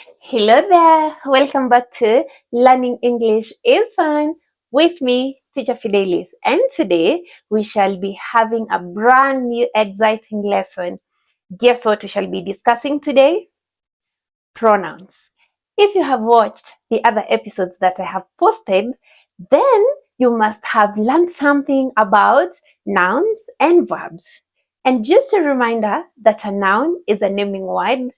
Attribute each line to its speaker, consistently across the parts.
Speaker 1: Hello there, welcome back to Learning English is Fun with me, Teacher Fidelis. And today we shall be having a brand new exciting lesson. Guess what we shall be discussing today? Pronouns. If you have watched the other episodes that I have posted, then you must have learned something about nouns and verbs. And just a reminder that a noun is a naming word,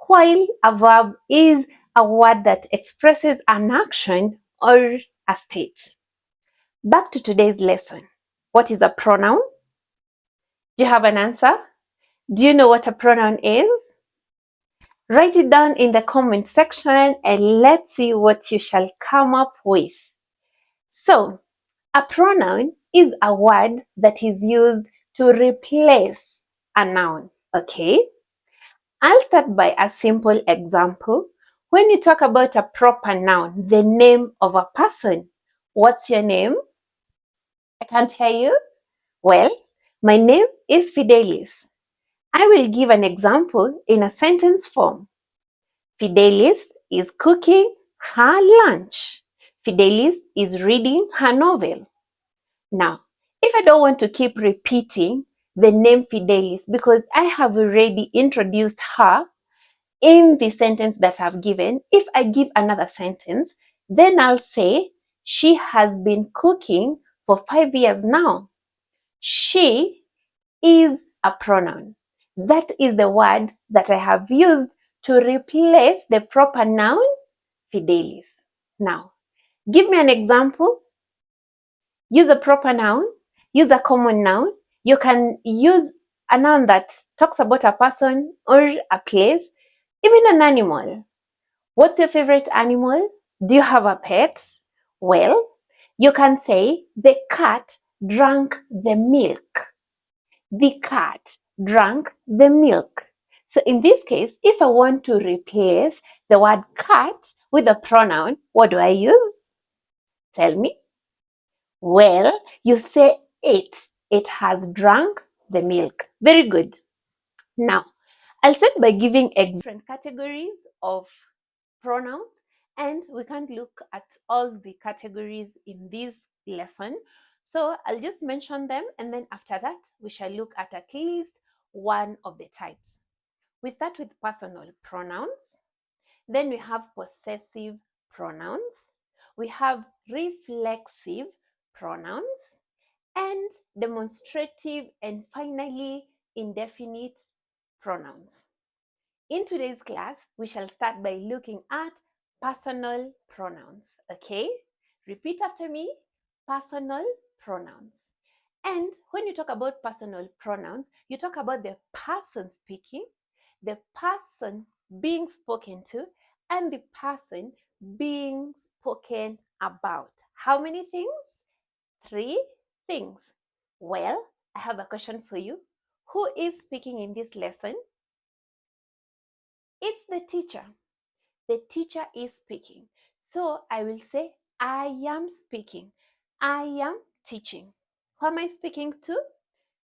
Speaker 1: while a verb is a word that expresses an action or a state. Back to today's lesson. What is a pronoun? Do you have an answer? Do you know what a pronoun is? Write it down in the comment section and let's see what you shall come up with. So, a pronoun is a word that is used to replace a noun, okay? I'll start by a simple example. When you talk about a proper noun, the name of a person, what's your name? I can't hear you. Well, my name is Fidelis. I will give an example in a sentence form. Fidelis is cooking her lunch. Fidelis is reading her novel. Now, if I don't want to keep repeating the name Fidelis because I have already introduced her in the sentence that I've given, if I give another sentence, then I'll say, she has been cooking for 5 years now. She is a pronoun. That is the word that I have used to replace the proper noun Fidelis. Now, give me an example. Use a proper noun, use a common noun. You can use a noun that talks about a person or a place, even an animal. What's your favorite animal? Do you have a pet? Well, you can say the cat drank the milk. The cat drank the milk. So in this case, if I want to replace the word cat with a pronoun, what do I use? Tell me. Well, you say it. It has drunk the milk. Very good. Now, I'll start by giving different categories of pronouns, and we can't look at all the categories in this lesson. So I'll just mention them, and then after that, we shall look at least one of the types. We start with personal pronouns. Then we have possessive pronouns. We have reflexive pronouns and demonstrative, and finally indefinite pronouns. In today's class, we shall start by looking at personal pronouns, okay? Repeat after me, personal pronouns. And when you talk about personal pronouns, you talk about the person speaking, the person being spoken to, and the person being spoken about. How many things? 3 things. Well, I have a question for you. Who is speaking in this lesson? It's the teacher. The teacher is speaking. So I will say, I am speaking. I am teaching. Who am I speaking to?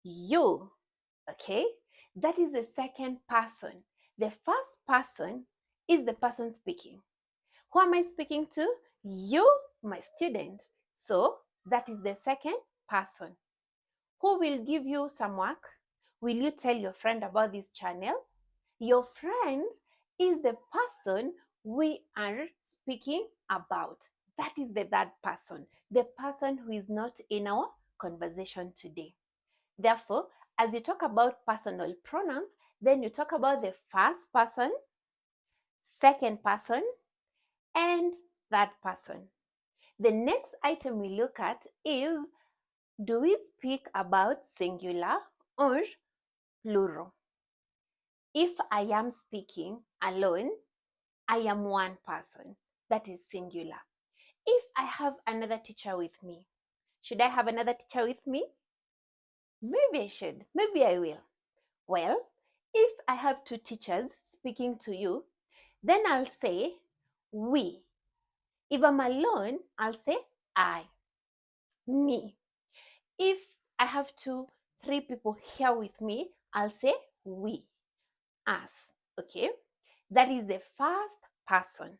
Speaker 1: You. Okay? That is the second person. The first person is the person speaking. Who am I speaking to? You, my student. So that is the second person. Who will give you some work? Will you tell your friend about this channel? Your friend is the person we are speaking about. That is the third person, the person who is not in our conversation today. Therefore, as you talk about personal pronouns, then you talk about the first person, second person, and third person. The next item we look at is, do we speak about singular or plural? If I am speaking alone, I am one person. That is singular. If I have another teacher with me, should I have another teacher with me? Maybe I should. Maybe I will. Well, if I have 2 teachers speaking to you, then I'll say we. If I'm alone, I'll say I, me. If I have 2, 3 people here with me, I'll say we, us. Okay? That is the first person.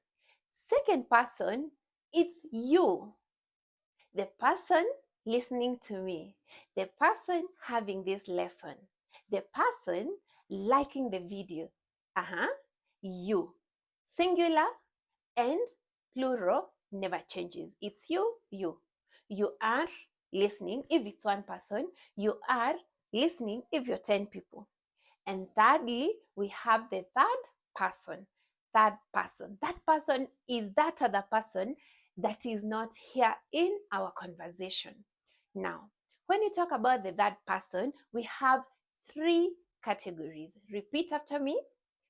Speaker 1: Second person, it's you, the person listening to me, the person having this lesson, the person liking the video. You. Singular and plural never changes. It's you, you. You are listening if it's one person. You are listening if you're 10 people. And thirdly, we have the third person. Third person. That person is that other person that is not here in our conversation. Now, when you talk about the third person, we have three categories. Repeat after me.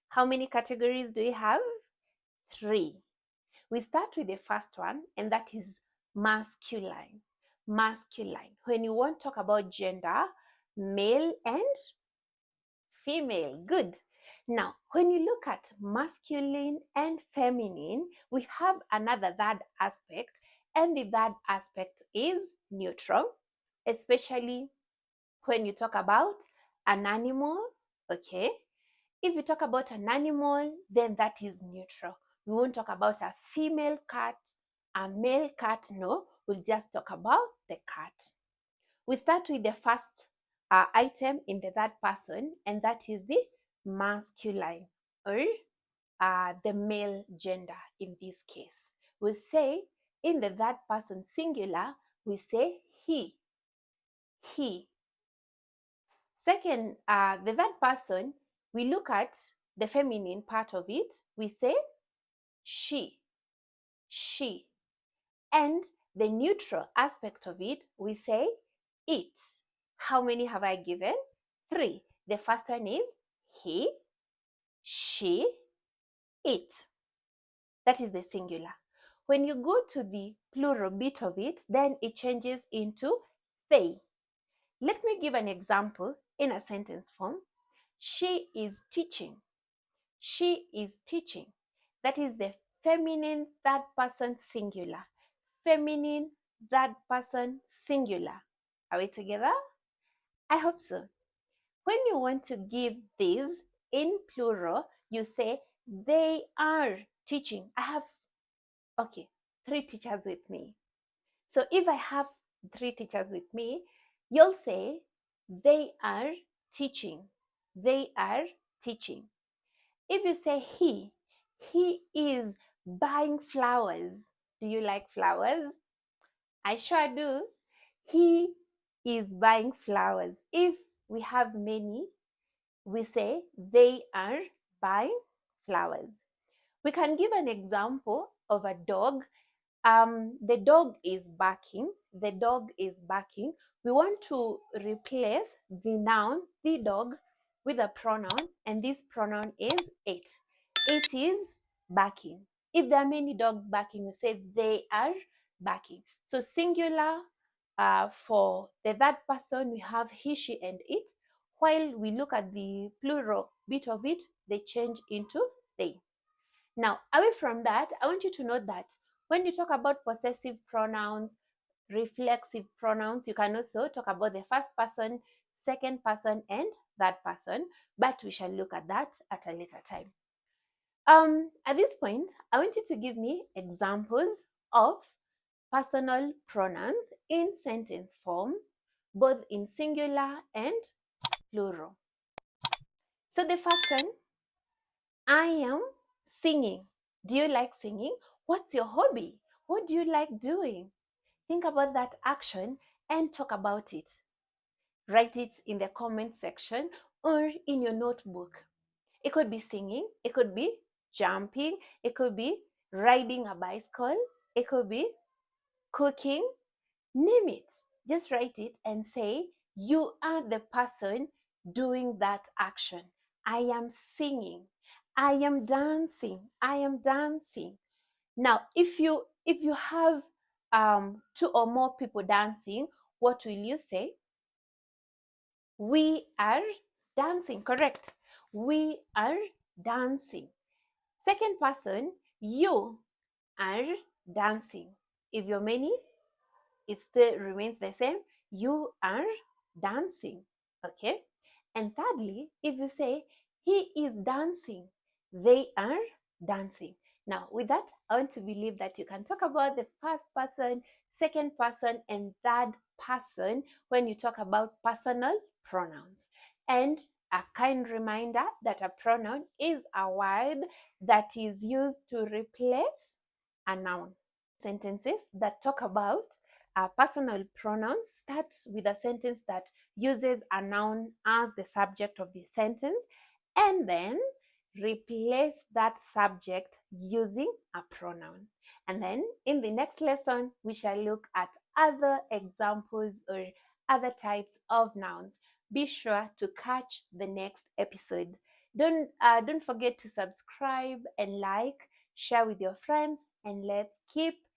Speaker 1: How many categories do we have? Three. We start with the first one, and that is masculine. Masculine. When you want to talk about gender, male and female. Good. Now, when you look at masculine and feminine, we have another third aspect, and the third aspect is neutral, especially when you talk about an animal. Okay. If you talk about an animal, then that is neutral. We won't talk about a female cat, a male cat. No, we'll just talk about the cat. We start with the first item in the third person, and that is the masculine, or the male gender in this case. We say in the third person singular, we say he. He. Second, the third person, we look at the feminine part of it, we say she. She. And the neutral aspect of it, we say it. How many have I given? Three. The first one is he, she, it. That is the singular. When you go to the plural bit of it, then it changes into they. Let me give an example in a sentence form. She is teaching. She is teaching. That is the feminine third person singular. Feminine third person singular. Are we together? I hope so. When you want to give these in plural, you say they are teaching. I have, okay, 3 teachers with me. So if I have 3 teachers with me, you'll say they are teaching. They are teaching. If you say he is buying flowers. Do you like flowers? I sure do. He is buying flowers. If we have many, we say they are buying flowers. We can give an example of a dog. The dog is barking. The dog is barking. We want to replace the noun, the dog, with a pronoun, and this pronoun is it. It is barking. If there are many dogs barking, we say they are barking. So singular for the third person, we have he, she, and it. While we look at the plural bit of it, they change into they. Now, away from that, I want you to note that when you talk about possessive pronouns, reflexive pronouns, you can also talk about the first person, second person, and third person, but we shall look at that at a later time. At this point, I want you to give me examples of personal pronouns in sentence form, both in singular and plural. So the first one, I am singing. Do you like singing? What's your hobby? What do you like doing? Think about that action and talk about it. Write it in the comment section or in your notebook. It could be singing, it could be jumping, it could be riding a bicycle, it could be cooking. Name it. Just write it and say, you are the person doing that action. I am singing. I am dancing. I am dancing. Now, if you have 2 or more people dancing, what will you say? We are dancing. Correct. We are dancing. Second person, you are dancing. If you're many, it still remains the same. You are dancing. Okay. And thirdly, if you say he is dancing, they are dancing. Now, with that, I want to believe that you can talk about the first person, second person, and third person when you talk about personal pronouns. And a kind reminder that a pronoun is a word that is used to replace a noun. Sentences that talk about personal pronouns start with a sentence that uses a noun as the subject of the sentence, and then replace that subject using a pronoun. And then in the next lesson, we shall look at other examples or other types of nouns. Be sure to catch the next episode. Don't forget to subscribe and like, share with your friends, and let's keep